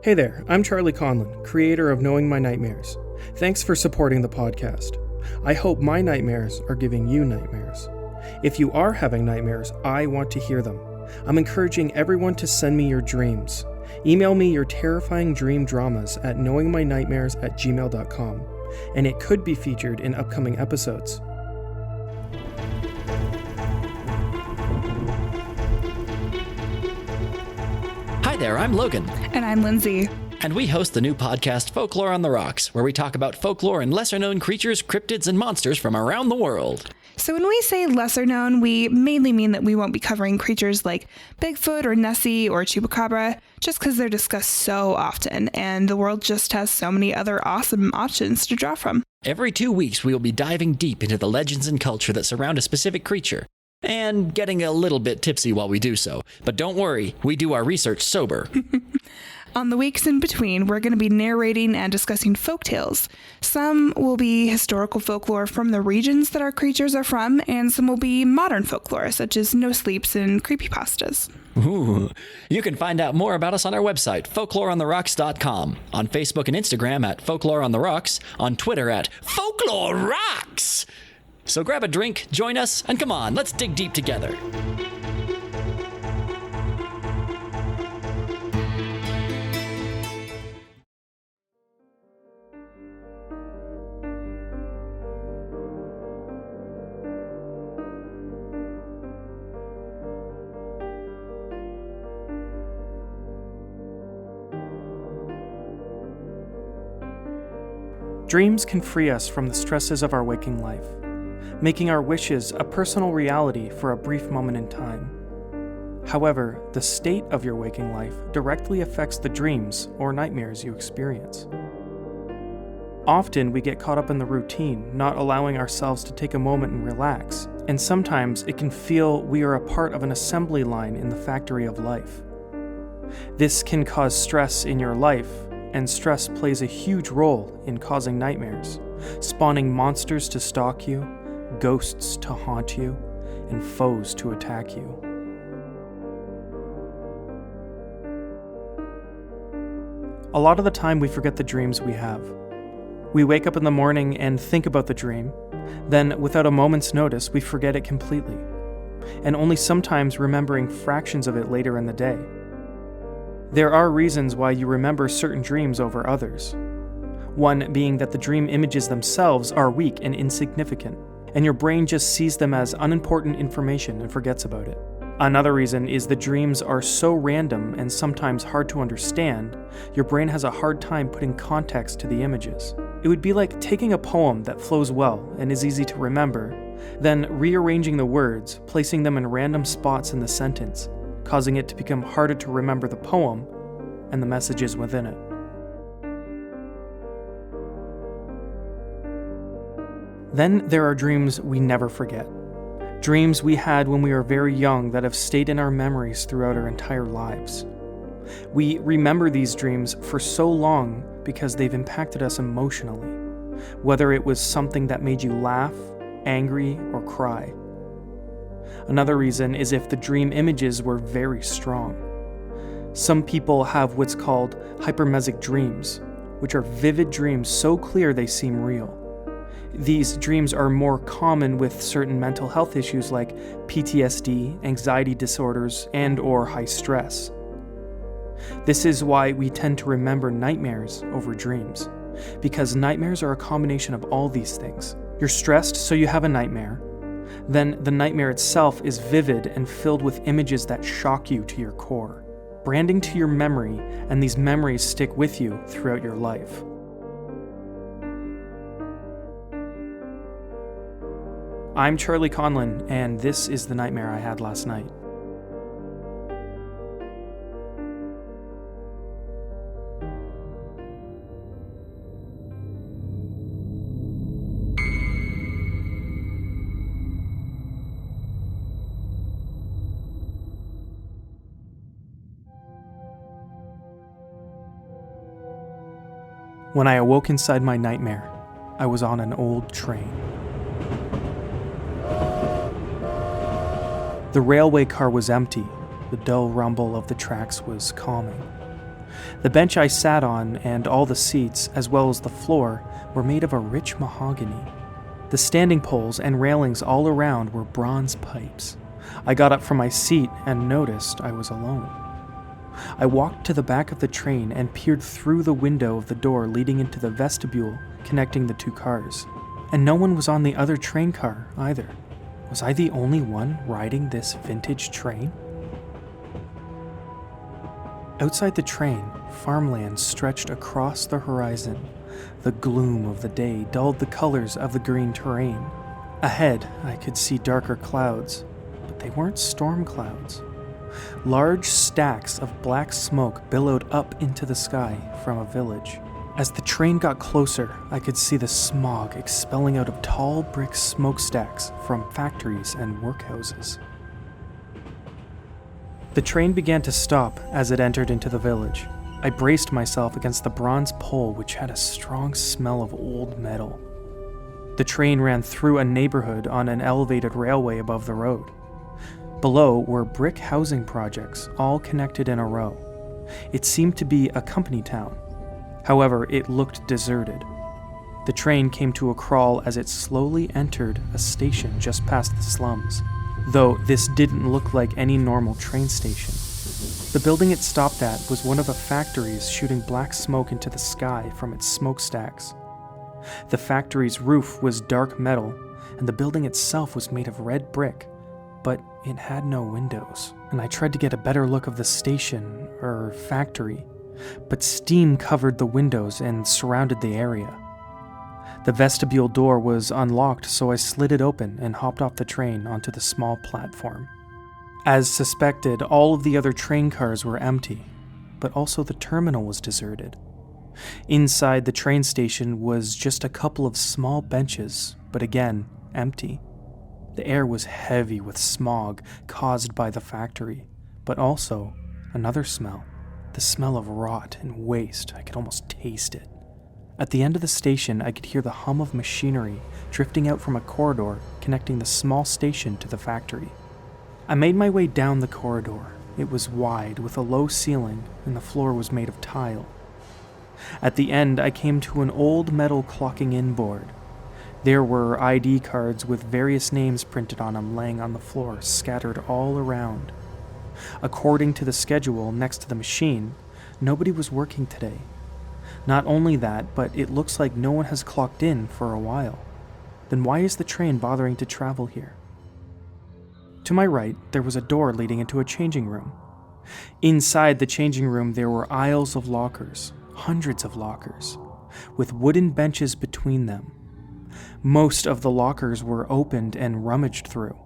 Hey there, I'm Charlie Conlon, creator of Knowing My Nightmares. Thanks for supporting the podcast. I hope my nightmares are giving you nightmares. If you are having nightmares, I want to hear them. I'm encouraging everyone to send me your dreams. Email me your terrifying dream dramas at knowingmynightmares@gmail.com, and it could be featured in upcoming episodes. Hi there, I'm Logan. And I'm Lindsay. And we host the new podcast Folklore on the Rocks, where we talk about folklore and lesser-known creatures, cryptids, and monsters from around the world. So when we say lesser known, we mainly mean that we won't be covering creatures like Bigfoot or Nessie or Chupacabra, just because they're discussed so often, and the world just has so many other awesome options to draw from. Every 2 weeks, we will be diving deep into the legends and culture that surround a specific creature, and getting a little bit tipsy while we do so. But don't worry, we do our research sober. On the weeks in between, we're going to be narrating and discussing folktales. Some will be historical folklore from the regions that our creatures are from, and some will be modern folklore, such as no-sleeps and creepypastas. Ooh. You can find out more about us on our website, folkloreontherocks.com, on Facebook and Instagram at Folklore on the Rocks, on Twitter at Folklore Rocks. So grab a drink, join us, and come on, let's dig deep together. Dreams can free us from the stresses of our waking life, making our wishes a personal reality for a brief moment in time. However, the state of your waking life directly affects the dreams or nightmares you experience. Often we get caught up in the routine, not allowing ourselves to take a moment and relax, and sometimes it can feel we are a part of an assembly line in the factory of life. This can cause stress in your life, and stress plays a huge role in causing nightmares, spawning monsters to stalk you, ghosts to haunt you, and foes to attack you. A lot of the time we forget the dreams we have. We wake up in the morning and think about the dream, then without a moment's notice we forget it completely, and only sometimes remembering fractions of it later in the day. There are reasons why you remember certain dreams over others. One being that the dream images themselves are weak and insignificant, and your brain just sees them as unimportant information and forgets about it. Another reason is the dreams are so random and sometimes hard to understand, your brain has a hard time putting context to the images. It would be like taking a poem that flows well and is easy to remember, then rearranging the words, placing them in random spots in the sentence, causing it to become harder to remember the poem and the messages within it. Then there are dreams we never forget. Dreams we had when we were very young that have stayed in our memories throughout our entire lives. We remember these dreams for so long because they've impacted us emotionally, whether it was something that made you laugh, angry, or cry. Another reason is if the dream images were very strong. Some people have what's called hypermesic dreams, which are vivid dreams so clear they seem real. These dreams are more common with certain mental health issues like PTSD, anxiety disorders, and/or high stress. This is why we tend to remember nightmares over dreams, because nightmares are a combination of all these things. You're stressed, so you have a nightmare. Then the nightmare itself is vivid and filled with images that shock you to your core, branding to your memory, and these memories stick with you throughout your life. I'm Charlie Conlon, and this is the nightmare I had last night. When I awoke inside my nightmare, I was on an old train. The railway car was empty. The dull rumble of the tracks was calming. The bench I sat on and all the seats, as well as the floor, were made of a rich mahogany. The standing poles and railings all around were bronze pipes. I got up from my seat and noticed I was alone. I walked to the back of the train and peered through the window of the door leading into the vestibule connecting the two cars. And no one was on the other train car either. Was I the only one riding this vintage train? Outside the train, farmland stretched across the horizon. The gloom of the day dulled the colors of the green terrain. Ahead, I could see darker clouds, but they weren't storm clouds. Large stacks of black smoke billowed up into the sky from a village. As the train got closer, I could see the smog expelling out of tall brick smokestacks from factories and workhouses. The train began to stop as it entered into the village. I braced myself against the bronze pole, which had a strong smell of old metal. The train ran through a neighborhood on an elevated railway above the road. Below were brick housing projects, all connected in a row. It seemed to be a company town. However, it looked deserted. The train came to a crawl as it slowly entered a station just past the slums, though this didn't look like any normal train station. The building it stopped at was one of the factories shooting black smoke into the sky from its smokestacks. The factory's roof was dark metal, and the building itself was made of red brick, but it had no windows. And I tried to get a better look of the station, or factory, but steam covered the windows and surrounded the area. The vestibule door was unlocked, so I slid it open and hopped off the train onto the small platform. As suspected, all of the other train cars were empty, but also the terminal was deserted. Inside the train station was just a couple of small benches, but again, empty. The air was heavy with smog caused by the factory, but also another smell. The smell of rot and waste. I could almost taste it. At the end of the station, I could hear the hum of machinery drifting out from a corridor connecting the small station to the factory. I made my way down the corridor. It was wide, with a low ceiling, and the floor was made of tile. At the end, I came to an old metal clocking in board. There were ID cards with various names printed on them laying on the floor, scattered all around. According to the schedule next to the machine, nobody was working today. Not only that, but it looks like no one has clocked in for a while. Then why is the train bothering to travel here? To my right, there was a door leading into a changing room. Inside the changing room, there were aisles of lockers, hundreds of lockers, with wooden benches between them. Most of the lockers were opened and rummaged through.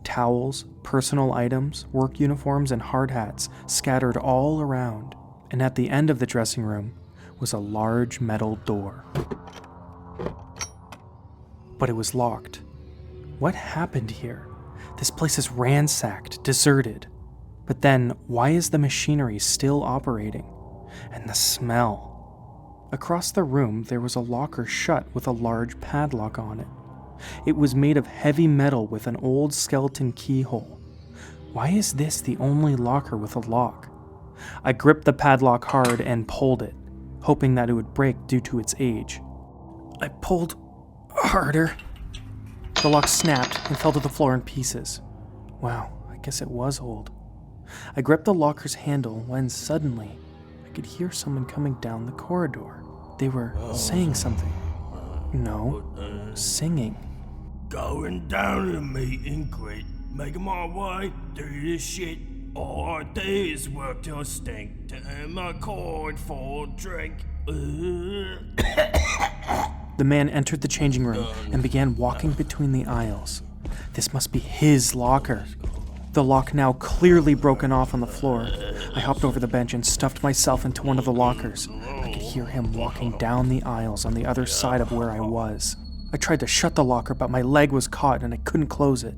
Towels, personal items, work uniforms, and hard hats scattered all around. And at the end of the dressing room was a large metal door. But it was locked. What happened here? This place is ransacked, deserted. But then, why is the machinery still operating? And the smell. Across the room, there was a locker shut with a large padlock on it. It was made of heavy metal with an old skeleton keyhole. Why is this the only locker with a lock? I gripped the padlock hard and pulled it, hoping that it would break due to its age. I pulled harder. The lock snapped and fell to the floor in pieces. Wow, I guess it was old. I gripped the locker's handle when suddenly I could hear someone coming down the corridor. They were saying something. No, singing. Going down to the meeting grid, making my way through this shit. All I do is work till I stink, to earn my coin for a drink. The man entered the changing room and began walking between the aisles. This must be his locker. The lock now clearly broken off on the floor. I hopped over the bench and stuffed myself into one of the lockers. I could hear him walking down the aisles on the other side of where I was. I tried to shut the locker, but my leg was caught and I couldn't close it.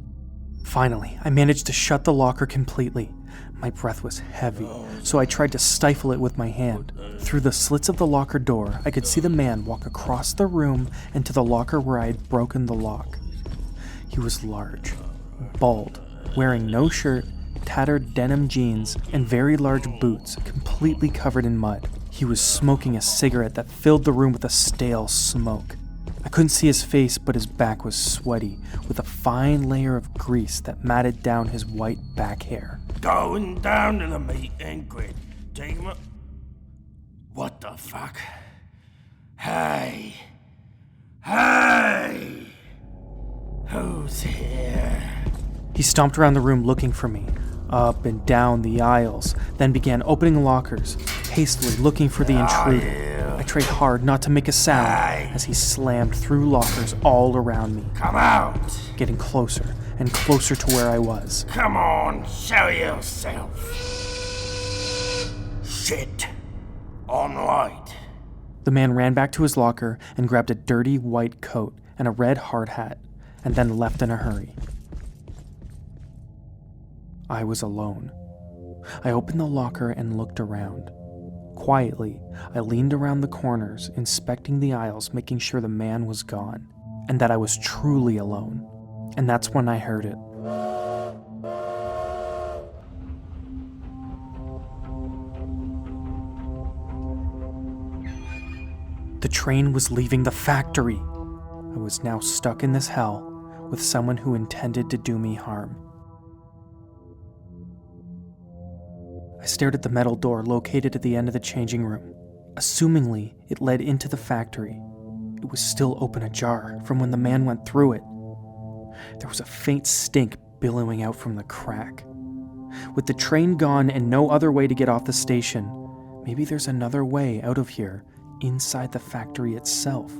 Finally, I managed to shut the locker completely. My breath was heavy, so I tried to stifle it with my hand. Through the slits of the locker door, I could see the man walk across the room and to the locker where I had broken the lock. He was large, bald, wearing no shirt tattered denim jeans, and very large boots completely covered in mud. He was smoking a cigarette that filled the room with a stale smoke. I couldn't see his face, but his back was sweaty, with a fine layer of grease that matted down his white back hair. Going down to the meet and greet. Take him up. What the fuck? Hey! Hey! Who's here? He stomped around the room looking for me, up and down the aisles, then began opening lockers, hastily looking for the intruder. I tried hard not to make a sound as he slammed through lockers all around me, Come out! getting closer and closer to where I was. Come on, show yourself. Shit. On light. The man ran back to his locker and grabbed a dirty white coat and a red hard hat, and then left in a hurry. I was alone. I opened the locker and looked around. Quietly, I leaned around the corners, inspecting the aisles, making sure the man was gone, and that I was truly alone. And that's when I heard it. The train was leaving the factory. I was now stuck in this hell with someone who intended to do me harm. I stared at the metal door located at the end of the changing room. Assumingly, it led into the factory. It was still open ajar from when the man went through it. There was a faint stink billowing out from the crack. With the train gone and no other way to get off the station, maybe there's another way out of here, inside the factory itself.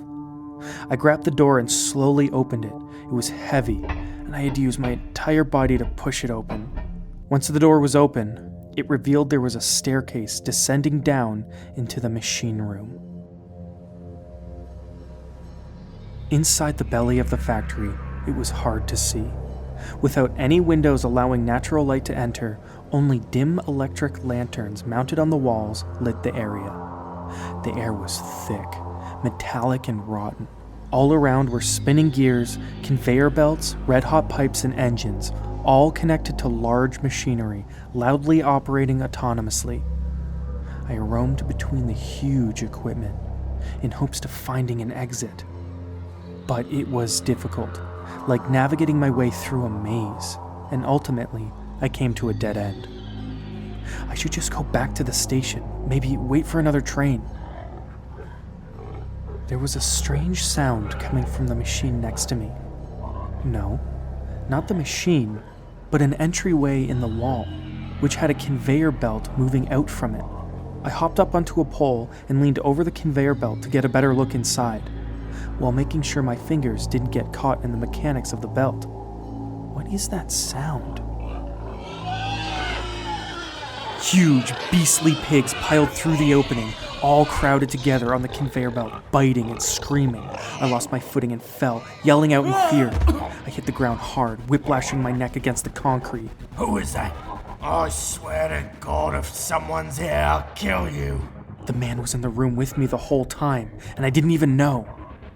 I grabbed the door and slowly opened it. It was heavy, and I had to use my entire body to push it open. Once the door was open, it revealed there was a staircase descending down into the machine room. Inside the belly of the factory, it was hard to see. Without any windows allowing natural light to enter, only dim electric lanterns mounted on the walls lit the area. The air was thick, metallic and rotten. All around were spinning gears, conveyor belts, red-hot pipes, and engines, all connected to large machinery, loudly operating autonomously. I roamed between the huge equipment, in hopes of finding an exit. But it was difficult, like navigating my way through a maze, and ultimately, I came to a dead end. I should just go back to the station, maybe wait for another train. There was a strange sound coming from the machine next to me. No, not the machine, but an entryway in the wall, which had a conveyor belt moving out from it. I hopped up onto a pole and leaned over the conveyor belt to get a better look inside, while making sure my fingers didn't get caught in the mechanics of the belt. What is that sound? Huge, beastly pigs piled through the opening, all crowded together on the conveyor belt, biting and screaming. I lost my footing and fell, yelling out in fear. I hit the ground hard, whiplashing my neck against the concrete. Who is that? I swear to God, if someone's here, I'll kill you. The man was in the room with me the whole time, and I didn't even know.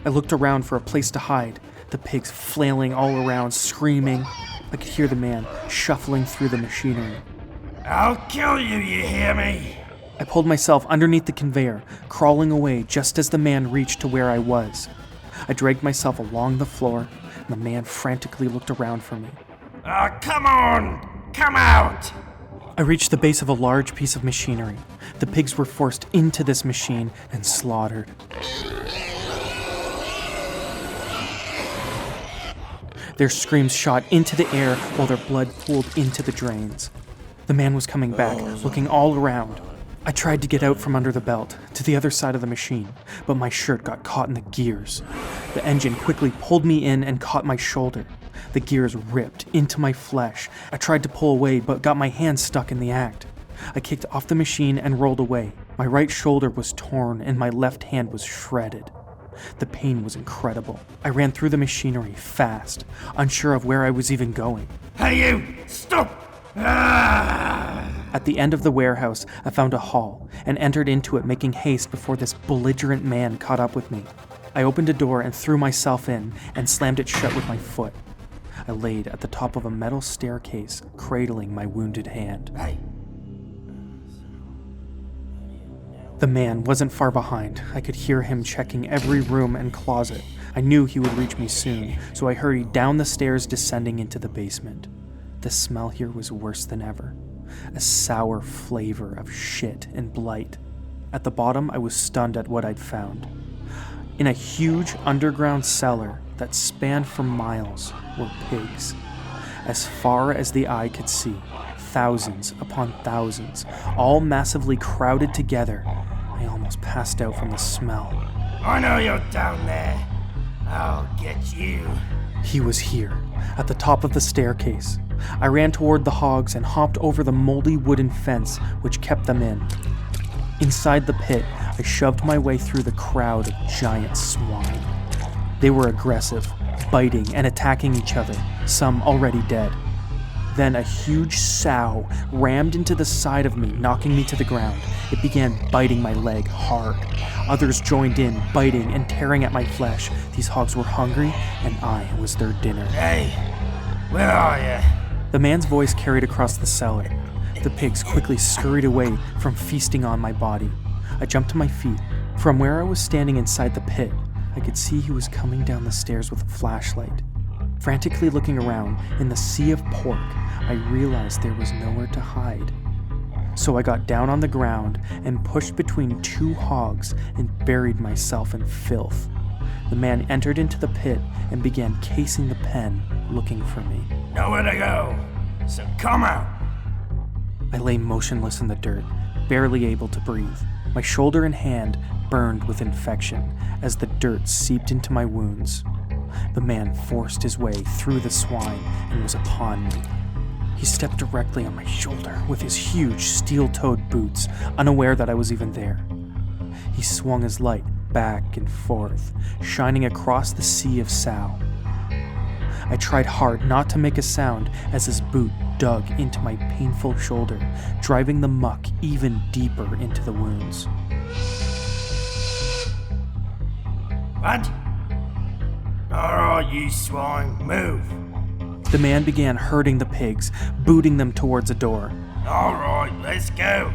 I looked around for a place to hide, the pigs flailing all around, screaming. I could hear the man shuffling through the machinery. I'll kill you, you hear me? I pulled myself underneath the conveyor, crawling away just as the man reached to where I was. I dragged myself along the floor, and the man frantically looked around for me. Come on! Come out! I reached the base of a large piece of machinery. The pigs were forced into this machine and slaughtered. Their screams shot into the air while their blood pooled into the drains. The man was coming back, looking all around. I tried to get out from under the belt, to the other side of the machine, but my shirt got caught in the gears. The engine quickly pulled me in and caught my shoulder. The gears ripped into my flesh. I tried to pull away, but got my hand stuck in the act. I kicked off the machine and rolled away. My right shoulder was torn and my left hand was shredded. The pain was incredible. I ran through the machinery fast, unsure of where I was even going. Hey you! Stop! At the end of the warehouse, I found a hall and entered into it, making haste before this belligerent man caught up with me. I opened a door and threw myself in and slammed it shut with my foot. I laid at the top of a metal staircase, cradling my wounded hand. Hey. The man wasn't far behind. I could hear him checking every room and closet. I knew he would reach me soon, so I hurried down the stairs, descending into the basement. The smell here was worse than ever. A sour flavor of shit and blight. At the bottom, I was stunned at what I'd found. In a huge underground cellar that spanned for miles were pigs. As far as the eye could see, thousands upon thousands, all massively crowded together. I almost passed out from the smell. I know you're down there. I'll get you. He was here, at the top of the staircase. I ran toward the hogs and hopped over the moldy wooden fence which kept them in. Inside the pit, I shoved my way through the crowd of giant swine. They were aggressive, biting and attacking each other, some already dead. Then a huge sow rammed into the side of me, knocking me to the ground. It began biting my leg hard. Others joined in, biting and tearing at my flesh. These hogs were hungry, and I was their dinner. Hey, where are you? The man's voice carried across the cellar. The pigs quickly scurried away from feasting on my body. I jumped to my feet. From where I was standing inside the pit, I could see he was coming down the stairs with a flashlight. Frantically looking around in the sea of pork, I realized there was nowhere to hide. So I got down on the ground and pushed between two hogs and buried myself in filth. The man entered into the pit and began casing the pen, looking for me. Nowhere to go, so come out. I lay motionless in the dirt, barely able to breathe. My shoulder and hand burned with infection as the dirt seeped into my wounds. The man forced his way through the swine and was upon me. He stepped directly on my shoulder with his huge steel-toed boots, unaware that I was even there. He swung his light back and forth, shining across the sea of sow. I tried hard not to make a sound as his boot dug into my painful shoulder, driving the muck even deeper into the wounds. What? Alright, you swine, move. The man began herding the pigs, booting them towards a door. Alright, let's go.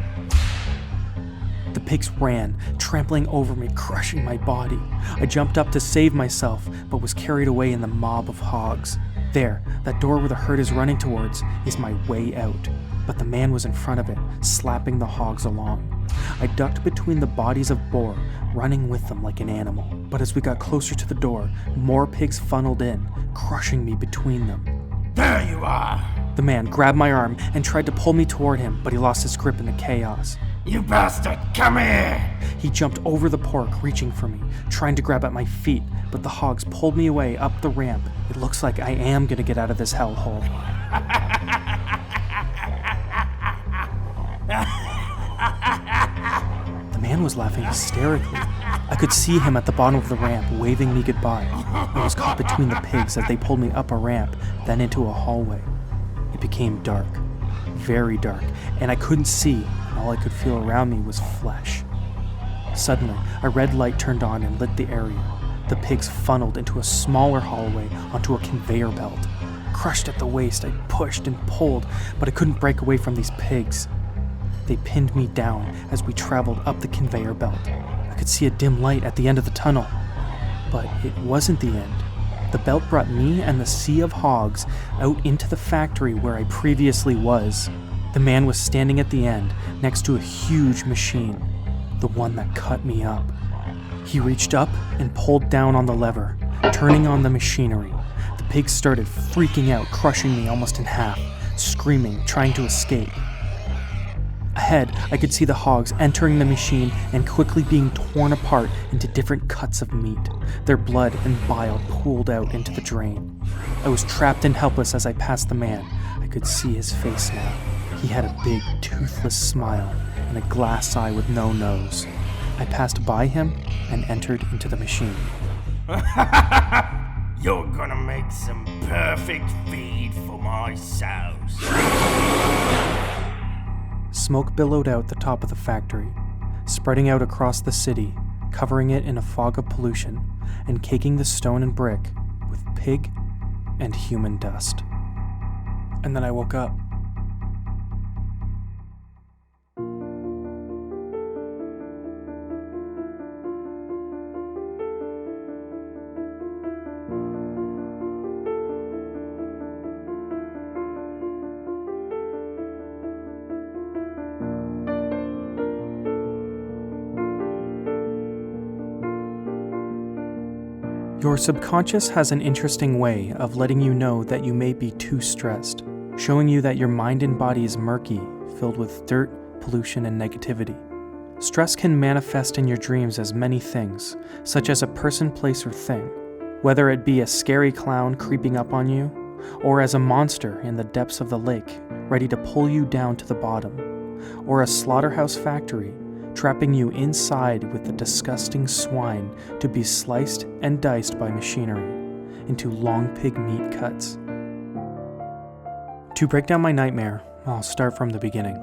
The pigs ran, trampling over me, crushing my body. I jumped up to save myself, but was carried away in the mob of hogs. There, that door where the herd is running towards, is my way out. But the man was in front of it, slapping the hogs along. I ducked between the bodies of boar, running with them like an animal. But as we got closer to the door, more pigs funneled in, crushing me between them. There you are. The man grabbed my arm and tried to pull me toward him, but he lost his grip in the chaos. You bastard, come here. He jumped over the pork, reaching for me, trying to grab at my feet, but the hogs pulled me away up the ramp. It looks like I am gonna get out of this hellhole. The man was laughing hysterically. I could see him at the bottom of the ramp, waving me goodbye. I was caught between the pigs as they pulled me up a ramp, then into a hallway. It became dark, very dark, and I couldn't see, and all I could feel around me was flesh. Suddenly, a red light turned on and lit the area. The pigs funneled into a smaller hallway onto a conveyor belt. Crushed at the waist, I pushed and pulled, but I couldn't break away from these pigs. They pinned me down as we traveled up the conveyor belt. I could see a dim light at the end of the tunnel, but it wasn't the end. The belt brought me and the sea of hogs out into the factory where I previously was. The man was standing at the end, next to a huge machine, the one that cut me up. He reached up and pulled down on the lever, turning on the machinery. The pigs started freaking out, crushing me almost in half, screaming, trying to escape. Ahead, I could see the hogs entering the machine and quickly being torn apart into different cuts of meat. Their blood and bile pooled out into the drain. I was trapped and helpless as I passed the man. I could see his face now. He had a big, toothless smile and a glass eye with no nose. I passed by him and entered into the machine. You're gonna make some perfect feed for my sows. Smoke billowed out the top of the factory, spreading out across the city, covering it in a fog of pollution, and caking the stone and brick with pig and human dust. And then I woke up. Your subconscious has an interesting way of letting you know that you may be too stressed, showing you that your mind and body is murky, filled with dirt, pollution, and negativity. Stress can manifest in your dreams as many things, such as a person, place, or thing, whether it be a scary clown creeping up on you, or as a monster in the depths of the lake, ready to pull you down to the bottom, or a slaughterhouse factory, trapping you inside with the disgusting swine to be sliced and diced by machinery into long pig meat cuts. To break down my nightmare, I'll start from the beginning.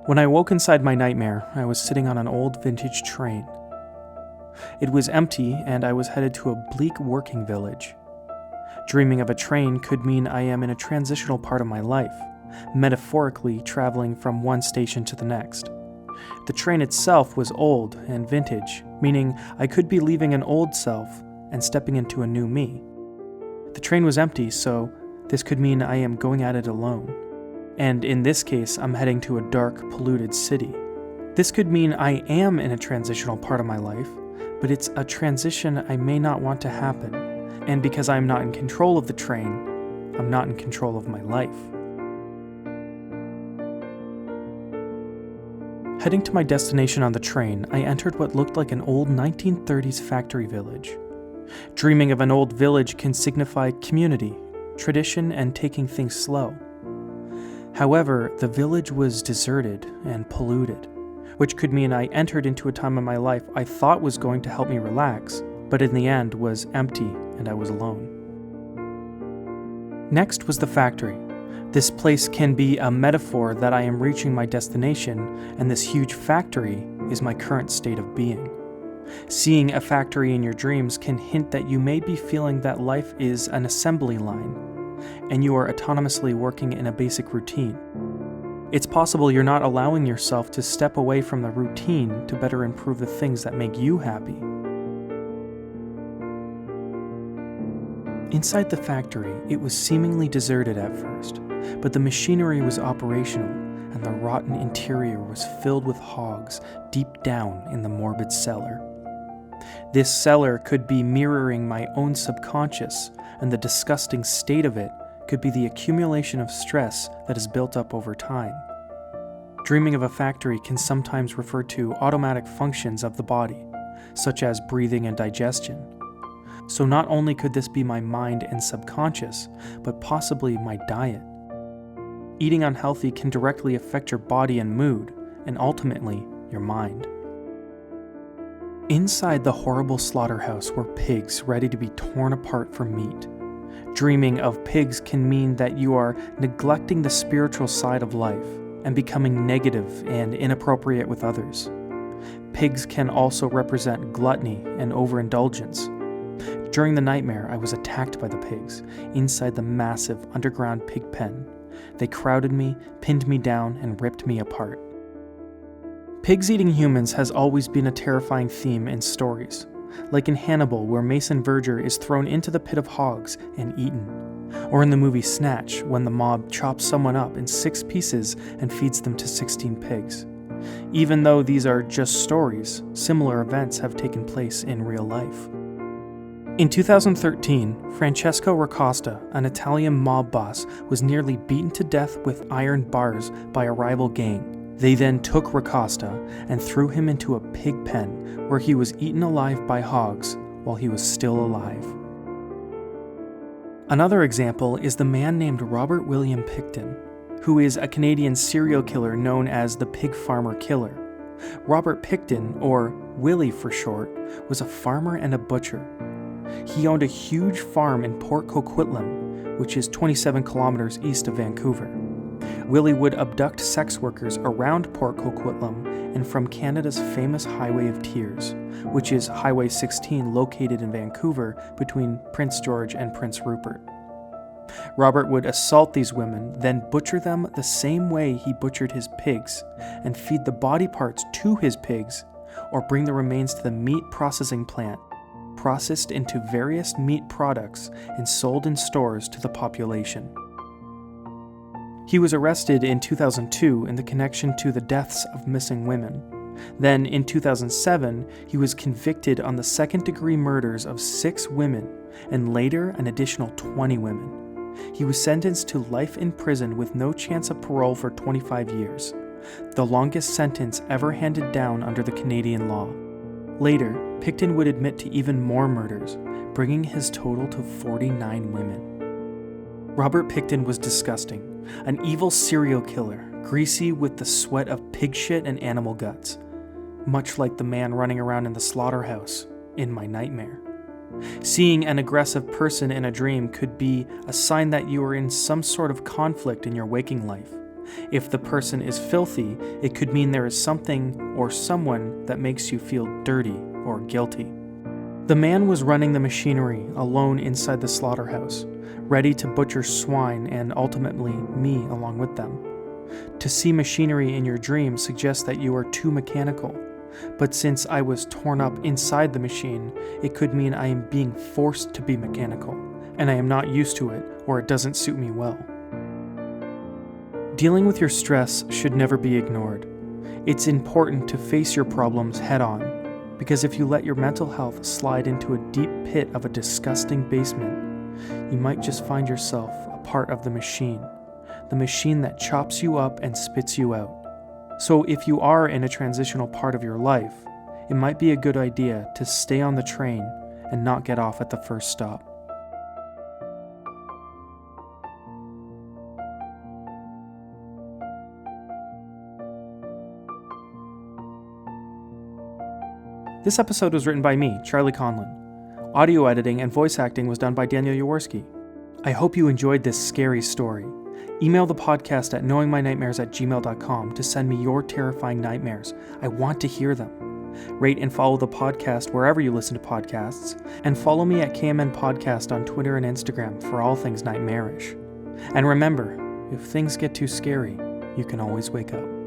When I woke inside my nightmare, I was sitting on an old vintage train. It was empty, and I was headed to a bleak working village. Dreaming of a train could mean I am in a transitional part of my life, metaphorically traveling from one station to the next. The train itself was old and vintage, meaning I could be leaving an old self and stepping into a new me. The train was empty, so this could mean I am going at it alone. And in this case, I'm heading to a dark, polluted city. This could mean I am in a transitional part of my life, but it's a transition I may not want to happen. And because I'm not in control of the train, I'm not in control of my life. Heading to my destination on the train, I entered what looked like an old 1930s factory village. Dreaming of an old village can signify community, tradition, and taking things slow. However, the village was deserted and polluted, which could mean I entered into a time of my life I thought was going to help me relax, but in the end was empty and I was alone. Next was the factory. This place can be a metaphor that I am reaching my destination, and this huge factory is my current state of being. Seeing a factory in your dreams can hint that you may be feeling that life is an assembly line, and you are autonomously working in a basic routine. It's possible you're not allowing yourself to step away from the routine to better improve the things that make you happy. Inside the factory, it was seemingly deserted at first, but the machinery was operational, and the rotten interior was filled with hogs deep down in the morbid cellar. This cellar could be mirroring my own subconscious, and the disgusting state of it could be the accumulation of stress that is built up over time. Dreaming of a factory can sometimes refer to automatic functions of the body, such as breathing and digestion. So not only could this be my mind and subconscious, but possibly my diet. Eating unhealthy can directly affect your body and mood, and ultimately, your mind. Inside the horrible slaughterhouse were pigs ready to be torn apart for meat. Dreaming of pigs can mean that you are neglecting the spiritual side of life and becoming negative and inappropriate with others. Pigs can also represent gluttony and overindulgence. During the nightmare, I was attacked by the pigs inside the massive underground pig pen. They crowded me, pinned me down, and ripped me apart. Pigs eating humans has always been a terrifying theme in stories, like in Hannibal, where Mason Verger is thrown into the pit of hogs and eaten, or in the movie Snatch, when the mob chops someone up in 6 pieces and feeds them to 16 pigs. Even though these are just stories, similar events have taken place in real life. In 2013, Francesco Racosta, an Italian mob boss, was nearly beaten to death with iron bars by a rival gang. They then took Racosta and threw him into a pig pen where he was eaten alive by hogs while he was still alive. Another example is the man named Robert William Pickton, who is a Canadian serial killer known as the Pig Farmer Killer. Robert Pickton, or Willie for short, was a farmer and a butcher. He owned a huge farm in Port Coquitlam, which is 27 kilometers east of Vancouver. Willie would abduct sex workers around Port Coquitlam and from Canada's famous Highway of Tears, which is Highway 16 located in Vancouver between Prince George and Prince Rupert. Robert would assault these women, then butcher them the same way he butchered his pigs, and feed the body parts to his pigs, or bring the remains to the meat processing plant, processed into various meat products and sold in stores to the population. He was arrested in 2002 in the connection to the deaths of missing women. Then, in 2007, he was convicted on the second-degree murders of 6 women, and later an additional 20 women. He was sentenced to life in prison with no chance of parole for 25 years, the longest sentence ever handed down under the Canadian law. Later, Picton would admit to even more murders, bringing his total to 49 women. Robert Picton was disgusting, an evil serial killer, greasy with the sweat of pig shit and animal guts, much like the man running around in the slaughterhouse in my nightmare. Seeing an aggressive person in a dream could be a sign that you are in some sort of conflict in your waking life. If the person is filthy, it could mean there is something or someone that makes you feel dirty or guilty. The man was running the machinery alone inside the slaughterhouse, ready to butcher swine and ultimately me along with them. To see machinery in your dream suggests that you are too mechanical. But since I was torn up inside the machine, it could mean I am being forced to be mechanical, and I am not used to it, or it doesn't suit me well. Dealing with your stress should never be ignored. It's important to face your problems head-on, because if you let your mental health slide into a deep pit of a disgusting basement, you might just find yourself a part of the machine that chops you up and spits you out. So if you are in a transitional part of your life, it might be a good idea to stay on the train and not get off at the first stop. This episode was written by me, Charlie Conlon. Audio editing and voice acting was done by Daniel Jaworski. I hope you enjoyed this scary story. Email the podcast at knowingmynightmares@gmail.com to send me your terrifying nightmares. I want to hear them. Rate and follow the podcast wherever you listen to podcasts, and follow me at KMN Podcast on Twitter and Instagram for all things nightmarish. And remember, if things get too scary, you can always wake up.